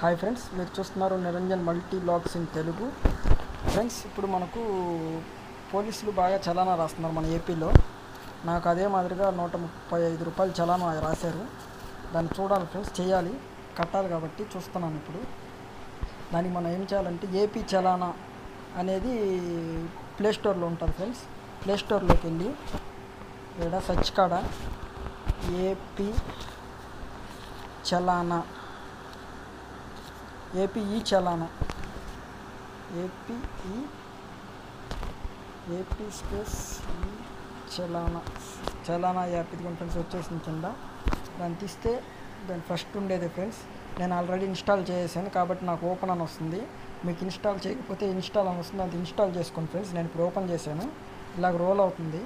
Hi friends, మీరు చూస్తున్నారు Niranjan multi blogs in Telugu. Friends, ఇప్పుడు మనకు పోలీసులు బాగా చలానా రాస్తున్నారు మన ఏపీలో. నాకు అదే మాదిరిగా 135 రూపాయలు చలానా రాశారు. దాన్ని చూడాలి ఫ్రెండ్స్, చేయాలి, కట్టాలి కాబట్టి చూస్తున్నాను. ఇప్పుడు దానికి మనం ఏం చేయాలంటే ఏపీ చలానా అనేది ప్లేస్టోర్లో ఉంటుంది ఫ్రెండ్స్. ప్లేస్టోర్లోకి వెళ్ళి ఇక్కడ సర్చ్ కాడ ఏపీ చలానా, ఏపీ చలానా, ఏపీ స్పేస్ చలానా యాప్ ఇది ఫ్రెండ్స్ వచ్చేసింది కింద. దాన్ని తీస్తే దాని ఫస్ట్ ఉండేది ఫ్రెండ్స్. నేను ఆల్రెడీ ఇన్స్టాల్ చేసాను కాబట్టి నాకు ఓపెన్ అని వస్తుంది. మీకు ఇన్స్టాల్ చేయకపోతే ఇన్స్టాల్ అని వస్తుంది, అది ఇన్స్టాల్ చేసుకోండి ఫ్రెండ్స్. నేను ఇప్పుడు ఓపెన్ చేశాను, ఇలాగ రోల్ అవుతుంది.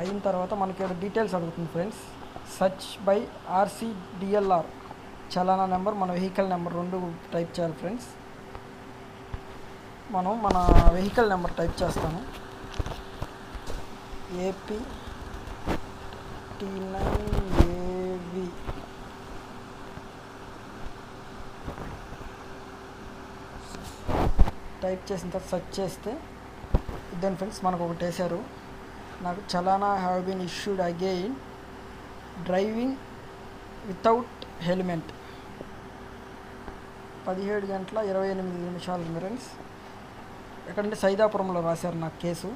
అయిన తర్వాత మనకి ఇక్కడ డీటెయిల్స్ అడుగుతుంది ఫ్రెండ్స్. సర్చ్ బై RCDLR చలానా నెంబర్, మన వెహికల్ నెంబర్ రెండు టైప్ చేయాలి ఫ్రెండ్స్. మనం మన వెహికల్ నెంబర్ టైప్ చేస్తాను. AP T9AV టైప్ చేసిన తర్వాత సెర్చ్ చేస్తే ఇద్దరు ఫ్రెండ్స్ మనకు ఒకటి వేశారు. నాకు చలానా have been issued again driving without helmet 17:28 friends. ఎక్కడంటే సైదాపురంలో రాశారు నాకు కేసు,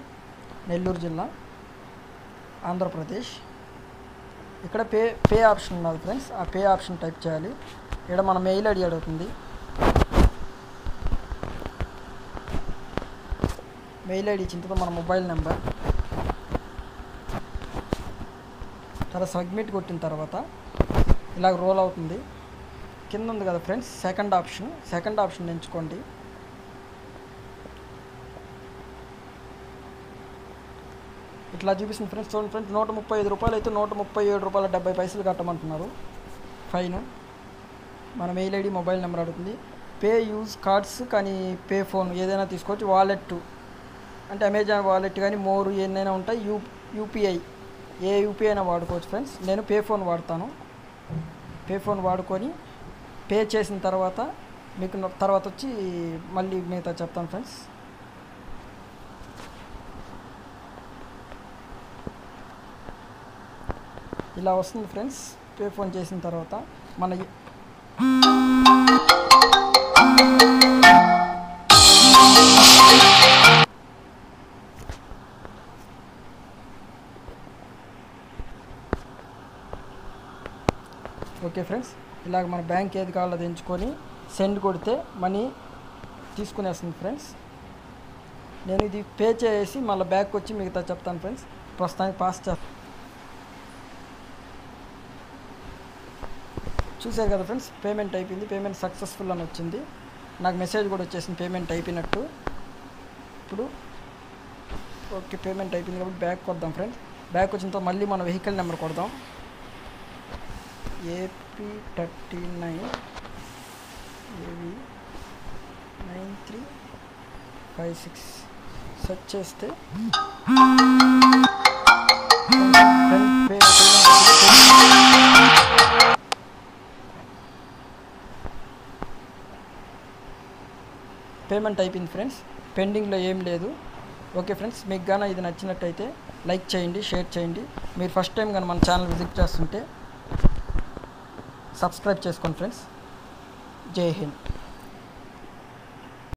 నెల్లూరు జిల్లా, ఆంధ్రప్రదేశ్. ఇక్కడ పే ఆప్షన్ ఉన్నది ఫ్రెండ్స్. ఆ పే ఆప్షన్ టైప్ చేయాలి. ఇక్కడ మన మెయిల్ ఐడి అడుగుతుంది. మెయిల్ ఐడి ఇచ్చిన తర్వాత మన మొబైల్ నెంబర్, తర్వాత సబ్మిట్ కొట్టిన తర్వాత ఇలాగ రోల్ అవుతుంది. కింద ఉంది కదా ఫ్రెండ్స్ సెకండ్ ఆప్షన్ ఎంచుకోండి. ఇట్లా చూపిస్తుంది ఫ్రెండ్స్. చూడండి ఫ్రెండ్స్, 135 రూపాయలు అయితే 137.70 కట్టమంటున్నారు ఫైన్. మన మెయిల్ ఐడి, మొబైల్ నెంబర్ అడుగుతుంది. పే యూజ్ కార్డ్స్ కానీ పే ఫోన్ ఏదైనా తీసుకోవచ్చు. వాలెట్ అంటే అమెజాన్ వాలెట్ కానీ మోర్ ఏదైనా ఉంటాయి. యూపీఐ ఏ యూపీఐ అయినా వాడుకోవచ్చు ఫ్రెండ్స్. నేను పే ఫోన్ వాడతాను. పే ఫోన్ వాడుకొని పే చేసిన తర్వాత మీకు తర్వాత వచ్చి మళ్ళీ మిగతా చెప్తాను ఫ్రెండ్స్. ఇలా వస్తుంది ఫ్రెండ్స్. పే ఫోన్ చేసిన తర్వాత మన ఓకే ఫ్రెండ్స్, ఇలాగ మన బ్యాంక్ ఏది కావాలో అది ఎంచుకొని సెండ్ కొడితే మనీ తీసుకునేస్తుంది ఫ్రెండ్స్. నేను ఇది పే చేసి మళ్ళీ బ్యాక్ వచ్చి మిగతా చెప్తాను ఫ్రెండ్స్. ప్రస్తుతానికి పాస్ చేస్తాను. చూసారు కదా ఫ్రెండ్స్, పేమెంట్ అయిపోయింది. పేమెంట్ సక్సెస్ఫుల్ అని వచ్చింది. నాకు మెసేజ్ కూడా వచ్చేసింది పేమెంట్ అయిపోయినట్టు. ఇప్పుడు ఓకే, పేమెంట్ అయిపోయింది కాబట్టి బ్యాక్ కొద్దాం ఫ్రెండ్స్. బ్యాక్ వచ్చిన తర్వాత మళ్ళీ మన వెహికల్ నెంబర్ కొడదాం. AP39AV9356 సెర్చ్ చేస్తే పేమెంట్ అయిపోయింది ఫ్రెండ్స్. పెండింగ్లో ఏం లేదు. ఓకే ఫ్రెండ్స్, మీకు గాన ఇది నచ్చినట్టయితే లైక్ చేయండి, షేర్ చేయండి. మీరు ఫస్ట్ టైం కానీ మన ఛానల్ విజిట్ చేస్తుంటే సబ్స్క్రైబ్ చేసుకోండి ఫ్రెండ్స్. జై హింద్.